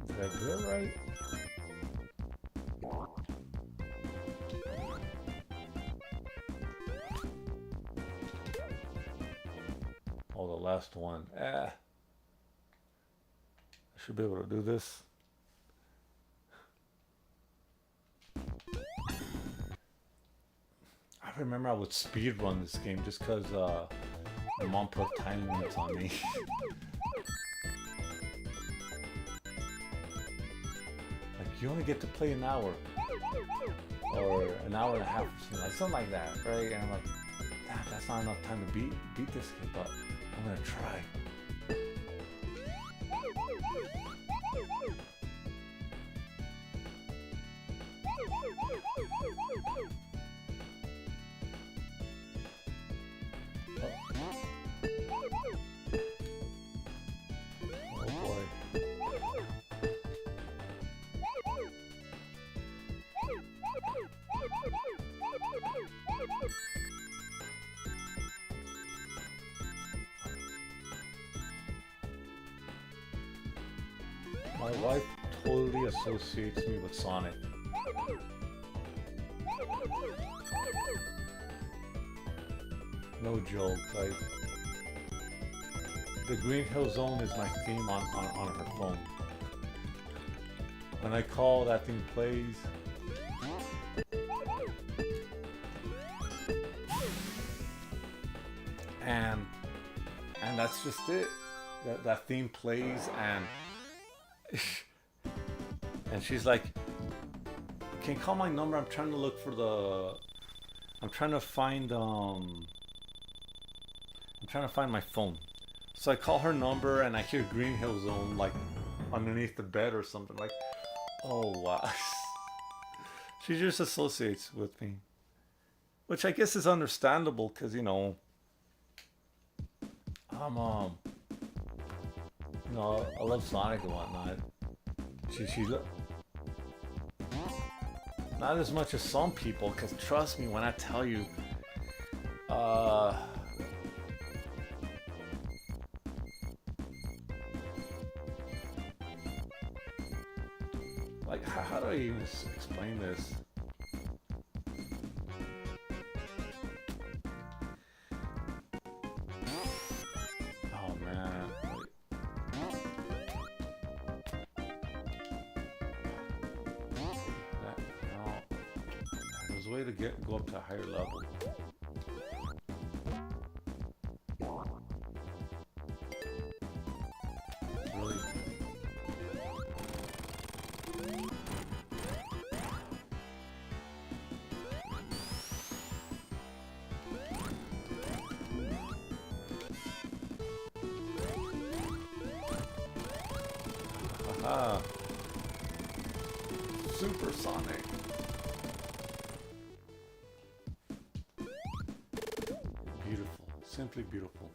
[SPEAKER 1] Did I do it right? Oh, the last one. I should be able to do this. I remember I would speed run this game just because my mom put time limits on me. You only get to play an hour or an hour and a half, something like that, right? And I'm like, damn, that's not enough time to beat this kid, but I'm gonna try. Oh boy. My wife totally associates me with Sonic. No joke, like the Green Hill Zone is my theme on her phone. When I call, that thing plays. And that's just it. That theme plays, and she's like, "Can you call my number? I'm trying to look for the. I'm trying to find my phone." So I call her number, and I hear Green Hill Zone like underneath the bed or something. Like, oh wow. She just associates with me, which I guess is understandable because, you know, I'm you know, I love Sonic and whatnot. She not as much as some people, because trust me when I tell you, do I even explain this? Oh man. No. There's a way to go up to a higher level. Really? Haha. Supersonic. Beautiful. Simply beautiful.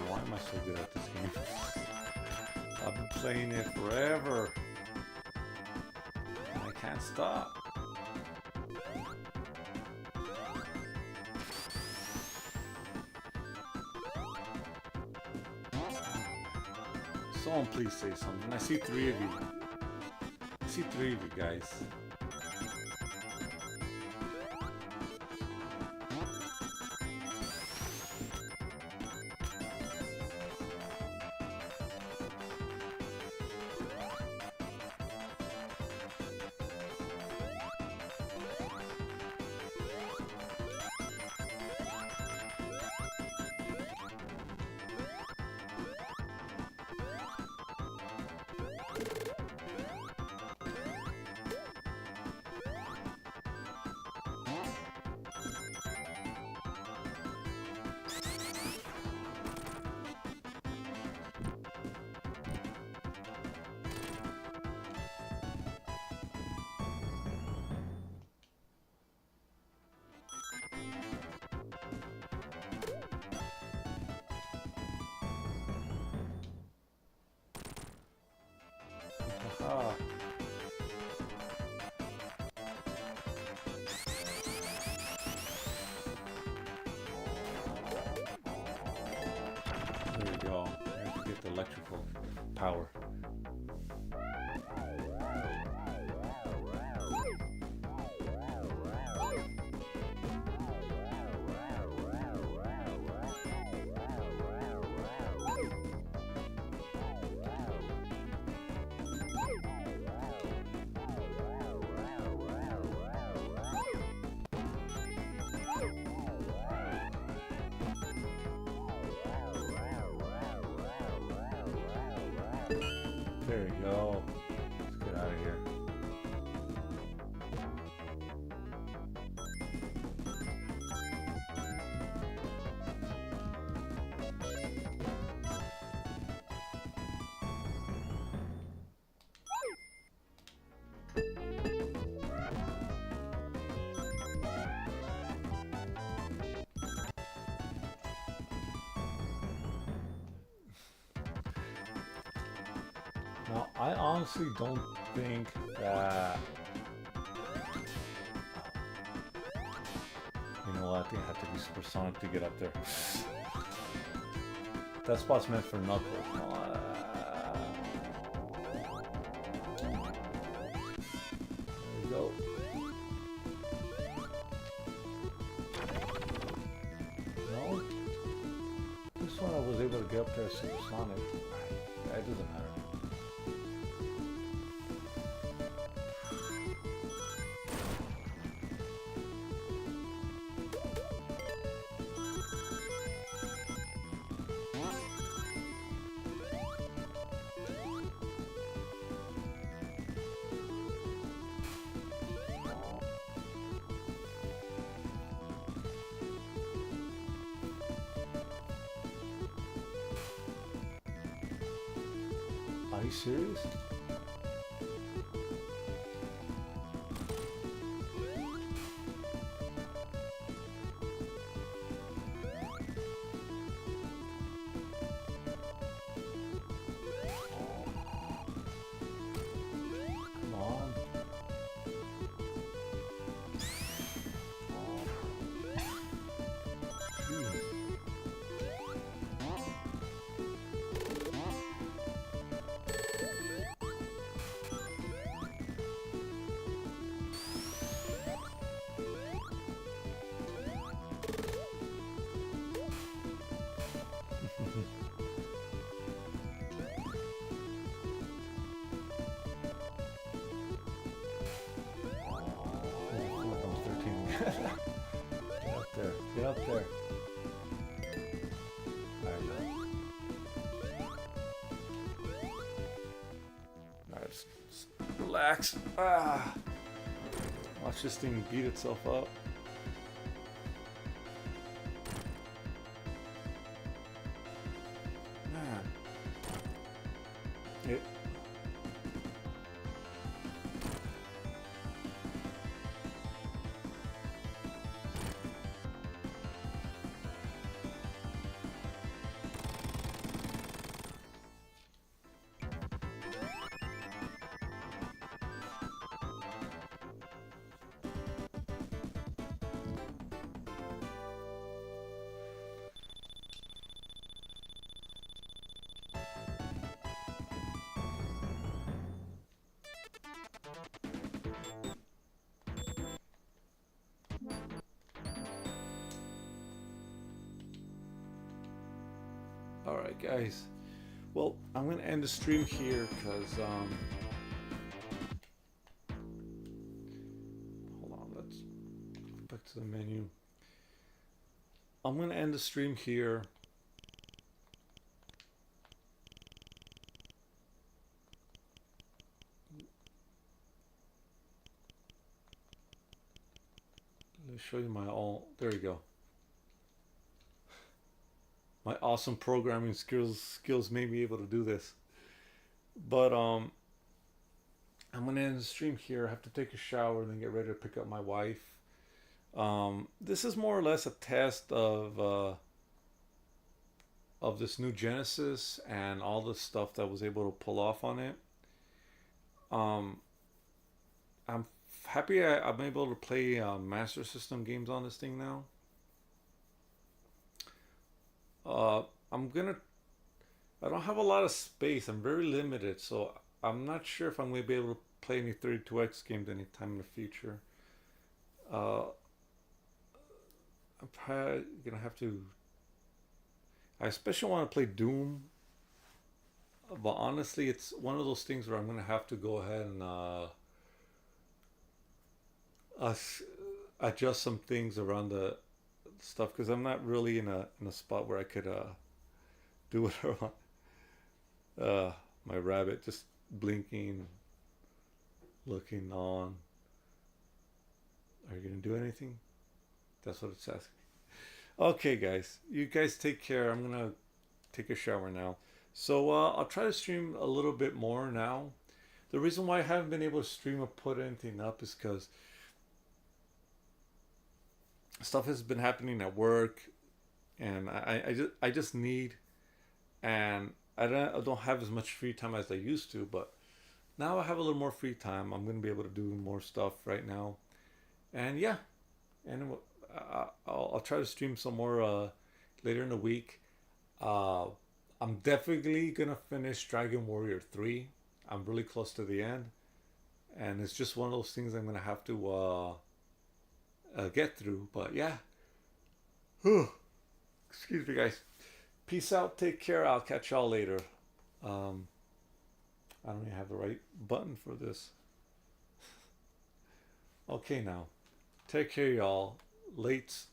[SPEAKER 1] Why am I so good at this game? I've been playing it forever. And I can't stop. Someone please say something. I see three of you. I see three of you guys. Ah. There you go. I have to get the electrical power. There you go. Let's get out of here. Now, I honestly don't think that... You know what? I think I have to be supersonic to get up there. That spot's meant for Knuckles. There we go. No? This one I was able to get up there supersonic. That doesn't matter. Are you serious? Come on. Jeez. I'm 13. Get up there. Get up there. Alright, alright, just relax. Ah, watch this thing beat itself up. Man, it. Alright, guys. Well, I'm gonna end the stream here because hold on, let's go back to the menu. I'm gonna end the stream here. Let me show you my there you go. My awesome programming skills made me able to do this. But I'm gonna end the stream here. I have to take a shower and then get ready to pick up my wife. This is more or less a test of this new Genesis and all the stuff that was able to pull off on it. I'm happy I'm able to play Master System games on this thing now. I don't have a lot of space. I'm very limited, so I'm not sure if I'm going to be able to play any 32X games anytime in the future. I'm probably going to have to. I especially want to play Doom, but honestly, it's one of those things where I'm going to have to go ahead and adjust some things around the stuff because I'm not really in a spot where I could do whatever I want. My rabbit just blinking, looking on. Are you gonna do anything? That's what it's asking. Okay, guys, you guys take care. I'm gonna take a shower now. So I'll try to stream a little bit more now. The reason why I haven't been able to stream or put anything up is because stuff has been happening at work, and I just need, and I don't have as much free time as I used to, but now I have a little more free time. I'm gonna be able to do more stuff right now, and yeah, and I'll try to stream some more later in the week. I'm definitely gonna finish Dragon Warrior 3. I'm really close to the end, and it's just one of those things I'm gonna have to get through. But yeah, excuse me, guys. Peace out. Take care. I'll catch y'all later. I don't even have the right button for this. Okay, now. Take care, y'all. Late.